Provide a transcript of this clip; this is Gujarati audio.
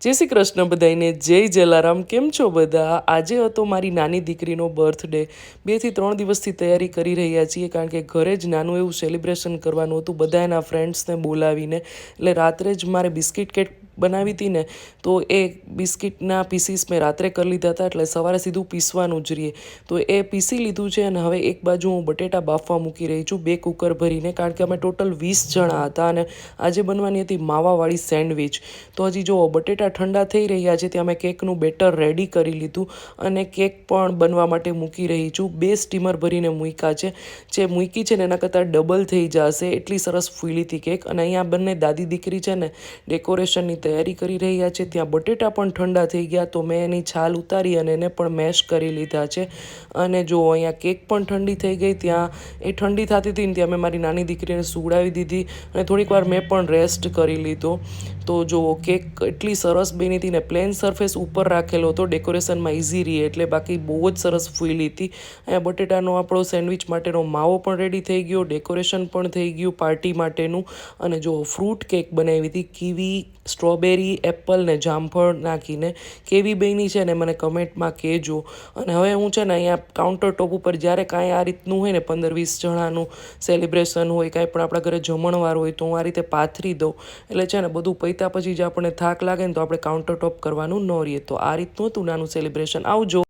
જય શ્રી કૃષ્ણ બધાઈને, જય જલારામ. કેમ છો બધા? આજે હતો મારી નાની દીકરીનો બર્થડે. 2 થી 3 દિવસથી તૈયારી કરી રહ્યા છીએ, કારણ કે ઘરે જ નાનું એવું સેલિબ્રેશન કરવાનું હતું, બધા એના ફ્રેન્ડ્સને બોલાવીને. એટલે રાત્રે જ મારે બિસ્કિટ કેક બનાવી હતી ને, તો એ બિસ્કિટના પીસીસ મેં રાત્રે કરી લીધા હતા, એટલે સવારે સીધું પીસવાનું જ રહીએ. તો એ પીસી લીધું છે, અને હવે એક બાજુ હું બટેટા બાફવા મૂકી રહી છું, 2 કુકર ભરીને, કારણ કે અમે ટોટલ 20 જણા હતા અને આજે બનવાની હતી માવાવાળી સેન્ડવિચ. તો હજી જો બટેટા ઠંડા થઈ રહ્યા છે ત્યાં મેં કેકનું બેટર રેડી કરી લીધું અને કેક પણ બનવા માટે મૂકી રહી છું. 2 સ્ટીમર ભરીને મૂક્યા છે, જે મૂકી છે ને એના કરતાં ડબલ થઈ જશે, એટલી સરસ ફૂલી હતી કેક. અને અહીંયા બંને દાદી દીકરી છે ને ડેકોરેશનની તૈયારી કરી રહ્યા છે. ત્યાં બટેટા પણ ઠંડા થઈ ગયા, તો મેં એની છાલ ઉતારી અને એને પણ મેશ કરી લીધા છે. અને જો અહીંયા કેક પણ ઠંડી થઈ ગઈ, ત્યાં એ ઠંડી થતી હતી ને ત્યાં મેં મારી નાની દીકરીને સુવડાવી દીધી અને થોડીક વાર મેં પણ રેસ્ટ કરી લીધો. તો જો કેક એટલી સરસ બની હતી ને, પ્લેન સરફેસ ઉપર રાખેલો હતો, ડેકોરેશનમાં ઇઝી રહે એટલે, બાકી બહુ જ સરસ ફૂલી હતી. અહીંયા બટેટાનો આપણો સેન્ડવિચ માટેનો માવો પણ રેડી થઈ ગયો, ડેકોરેશન પણ થઈ ગયું પાર્ટી માટેનું. અને જો ફ્રૂટ કેક બનાવી હતી, કીવી, સ્ટ્રોબેરી, એપલ ને જામફળ નાખીને. કેવી બની છે ને મને કમેન્ટમાં કહેજો. અને હવે હું છે ને અહીંયા કાઉન્ટર ટોપ ઉપર જ્યારે કાંઈ આ રીતનું હોય ને 15-20 જણાનું સેલિબ્રેશન હોય, કાંઈ પણ આપણા ઘરે જમણવાર હોય, તો હું આ રીતે પાથરી દઉં. એટલે છે ને બધું પૈતા પછી જ આપણને થાક લાગે ને તો આપણે કાઉન્ટર ટોપ કરવાનું ન રહીએ. તો આ રીતનું હતું નાનું સેલિબ્રેશન. આવજો.